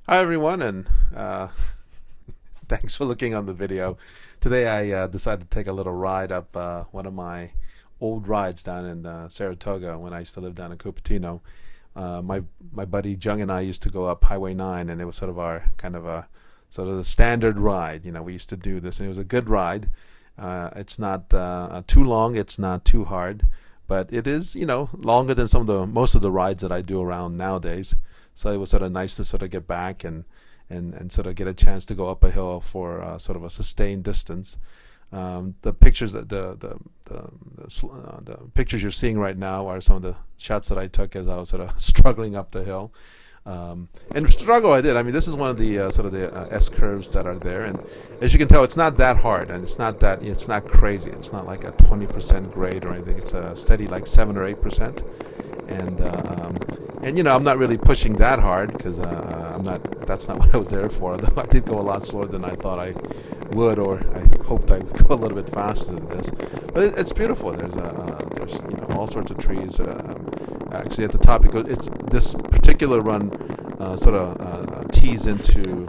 Hi everyone, and thanks for looking on the video. Today I decided to take a little ride up one of my old rides down in Saratoga when I used to live down in Cupertino. My buddy Jung and I used to go up Highway 9, and it was sort of our kind of a sort of the standard ride. We used to do this, and it was a good ride. It's not too long, it's not too hard, but it is longer than most of the rides that I do around nowadays. So it was sort of nice to sort of get back and sort of get a chance to go up a hill for sort of a sustained distance. The pictures that the pictures you're seeing right now are some of the shots that I took as I was sort of struggling up the hill. And struggle I did. I mean, this is one of the sort of the S curves that are there, and as you can tell, it's not that hard, and it's not crazy. It's not like a 20% grade or anything. It's a steady like 7 or 8%, and I'm not really pushing that hard because I'm not. That's not what I was there for. Although I did go a lot slower than I thought I would, or I hoped I would go a little bit faster than this. But it's beautiful. There's all sorts of trees. Actually, at the top, it's this particular run sort of tees into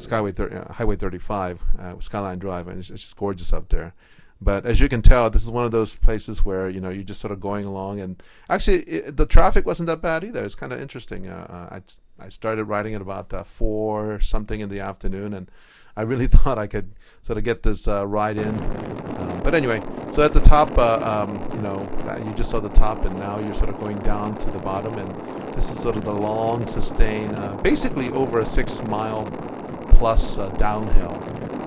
Highway 35, Skyline Drive, and it's just gorgeous up there. But as you can tell, this is one of those places where you're just sort of going along, and actually the traffic wasn't that bad either. It's kind of interesting. I started riding at about 4 something in the afternoon, and I really thought I could sort of get this ride in. But anyway, so at the top, you just saw the top, and now you're sort of going down to the bottom, and this is sort of the long, sustained, basically over a 6 mile plus downhill.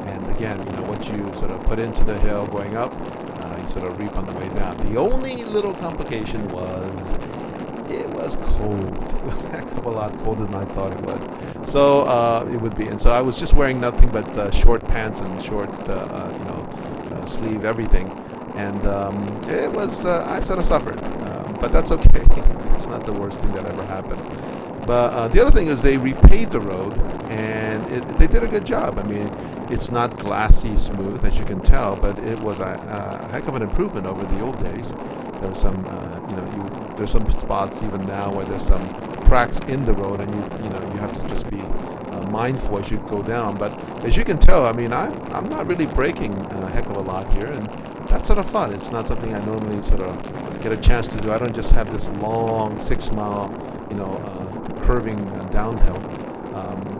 And again, what you sort of put into the hill going up, you sort of reap on the way down. The only little complication was it was cold. It was a heck of a lot colder than I thought it would. So it would be. And so I was just wearing nothing but short pants and short, sleeve everything. And it was, I sort of suffered. But that's okay. It's not the worst thing that ever happened. But the other thing is they repaved the road, and they did a good job. I mean, it's not glassy smooth, as you can tell, but it was a heck of an improvement over the old days. There's some, there's some spots even now where there's some cracks in the road, and you have to just be mindful as you go down. But as you can tell, I mean, I'm not really braking a heck of a lot here, and that's sort of fun. It's not something I normally sort of get a chance to do. I don't just have this long 6 mile, curving downhill.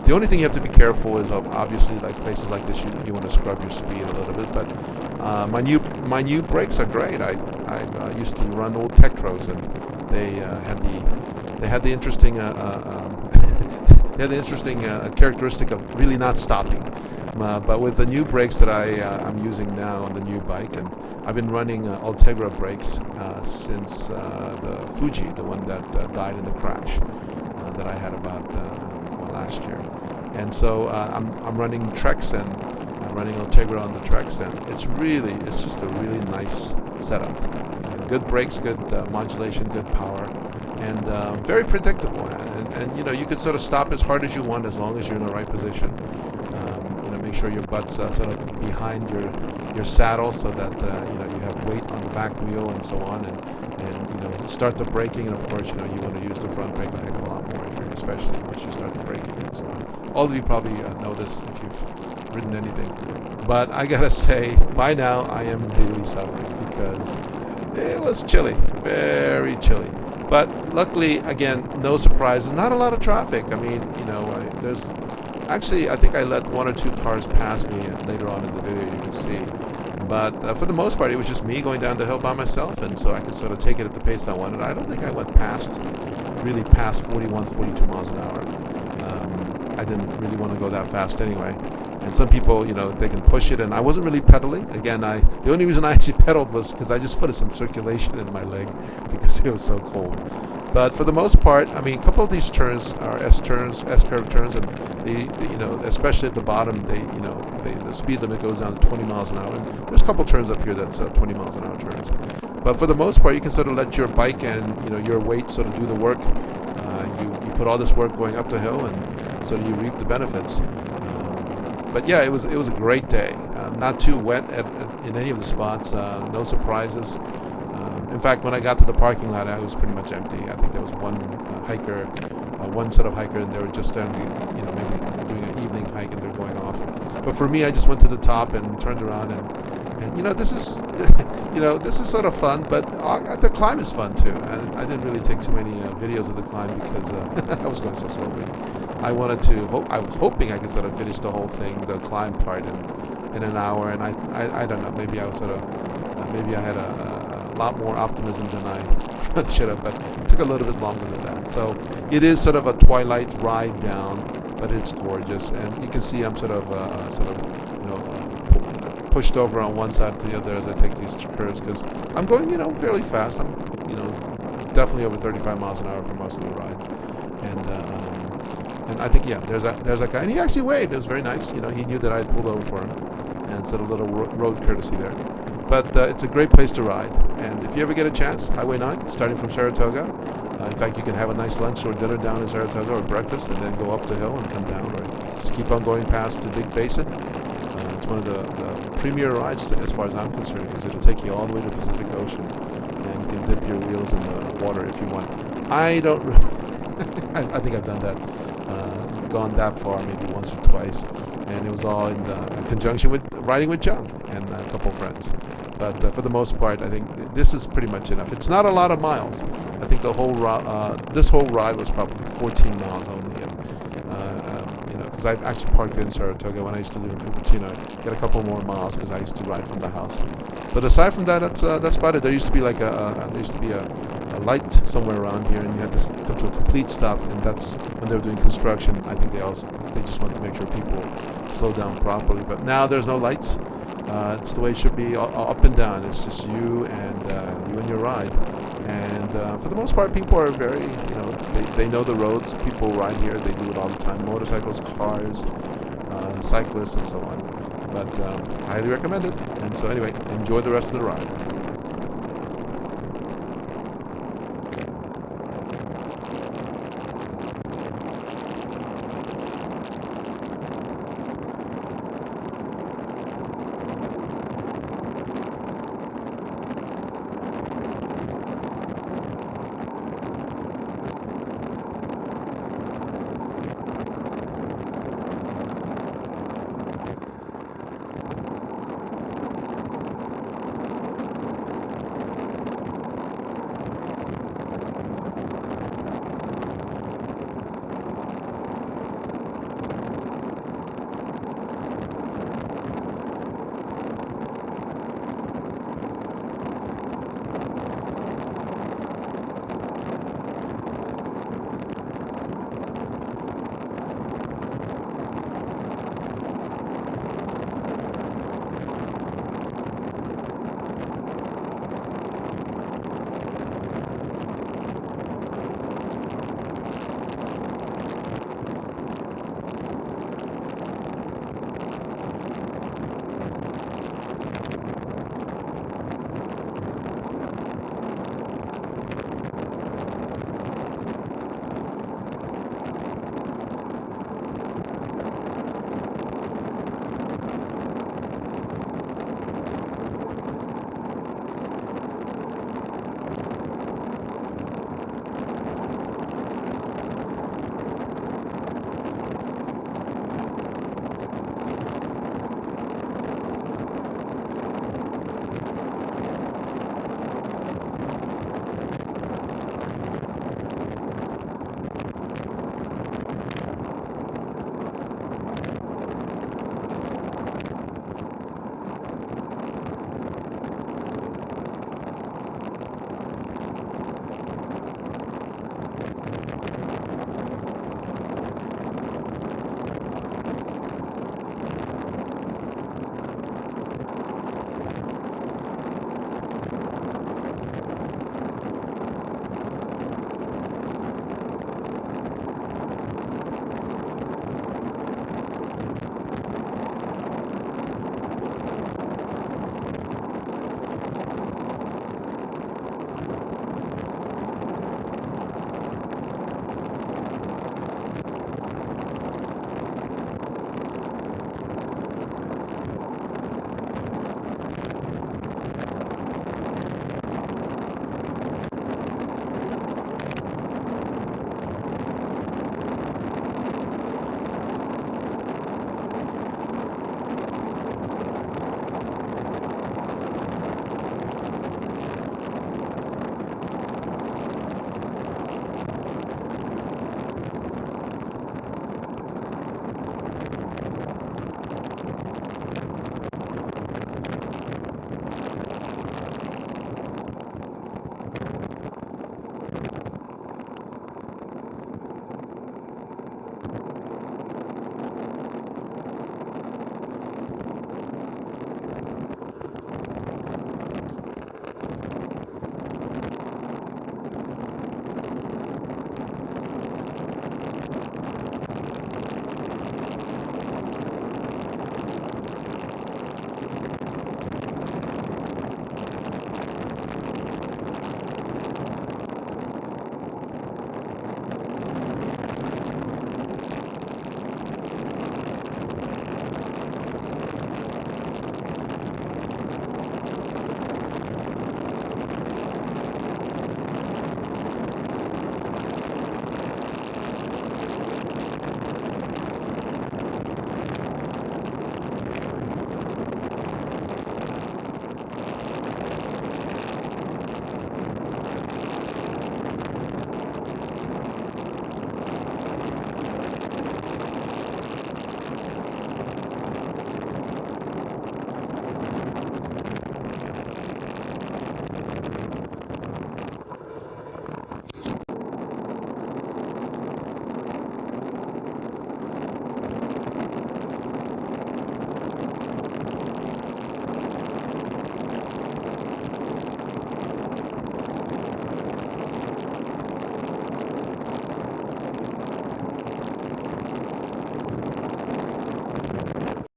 The only thing you have to be careful is obviously like places like this, you want to scrub your speed a little bit. But my new brakes are great. I used to run old Tektros, and they had the interesting characteristic of really not stopping. But with the new brakes that I'm using now on the new bike, and I've been running Ultegra brakes since the Fuji, the one that died in the crash that I had about last year. And so I'm running Treks, and running Ultegra on the Treks, and it's just a really nice setup. Good brakes, good modulation, good power, and very predictable. And you can sort of stop as hard as you want as long as you're in the right position. Make sure your butt's sort of behind your saddle so that you have weight on the back wheel and so on, and start the braking, and of course you want to use the front brake a heck of a lot more, especially once you start the braking and so on. All of you probably know this if you've ridden anything, but I gotta say, by now I am really suffering because it was chilly, very chilly. But luckily, again, no surprises, not a lot of traffic. I mean, there's actually, I think I let 1 or 2 cars pass me, and later on in the video you can see. But for the most part, it was just me going down the hill by myself, and so I could sort of take it at the pace I wanted. I don't think I went really past 41, 42 miles an hour. I didn't really want to go that fast anyway. And some people, they can push it, and I wasn't really pedaling. Again, the only reason I actually pedaled was because I just put some circulation in my leg because it was so cold. But for the most part, I mean, a couple of these turns are S-curve turns, and especially at the bottom, the speed limit goes down to 20 miles an hour. And there's a couple turns up here that's 20 miles an hour turns. But for the most part, you can sort of let your bike and your weight sort of do the work. You put all this work going up the hill, and so you reap the benefits. But yeah, it was a great day. Not too wet in any of the spots. No surprises. In fact, when I got to the parking lot, I was pretty much empty. I think there was one hiker one set of hiker, and they were just starting to, maybe doing an evening hike, and they're going off. But for me, I just went to the top and turned around, and this is, this is sort of fun. But the climb is fun too. And I didn't really take too many videos of the climb because I was going so slowly. I was hoping I could sort of finish the whole thing, the climb part, in an hour. And I don't know. Maybe I was sort of, maybe I had a lot more optimism than I should have, but it took a little bit longer than that. So it is sort of a twilight ride down, but it's gorgeous, and you can see I'm sort of pushed over on one side to the other as I take these curves, because I'm going fairly fast. I'm definitely over 35 miles an hour for most of the ride, and I think there's that guy, and he actually waved. It was very nice. He knew that I had pulled over for him, and said a little road courtesy there. But it's a great place to ride, and if you ever get a chance, Highway 9, starting from Saratoga. In fact, you can have a nice lunch or dinner down in Saratoga, or breakfast, and then go up the hill and come down, or just keep on going past the Big Basin. It's one of the premier rides as far as I'm concerned, because it'll take you all the way to the Pacific Ocean, and you can dip your wheels in the water if you want. I don't I think I've done that, gone that far maybe once or twice, and it was all in conjunction with riding with John and a couple friends. But for the most part, I think this is pretty much enough. It's not a lot of miles. I think this whole ride was probably 14 miles only, and because I actually parked in Saratoga when I used to live in Cupertino. I get a couple more miles because I used to ride from the house. But aside from that, that's about it. There used to be a light somewhere around here, and you had to come to a complete stop, and that's when they were doing construction. I think they just wanted to make sure people slow down properly. But now there's no lights. It's the way it should be, up and down. It's just you and your ride. And for the most part, people are very, they know the roads. People ride here. They do it all the time. Motorcycles, cars, cyclists, and so on. But I highly recommend it. And so anyway, enjoy the rest of the ride.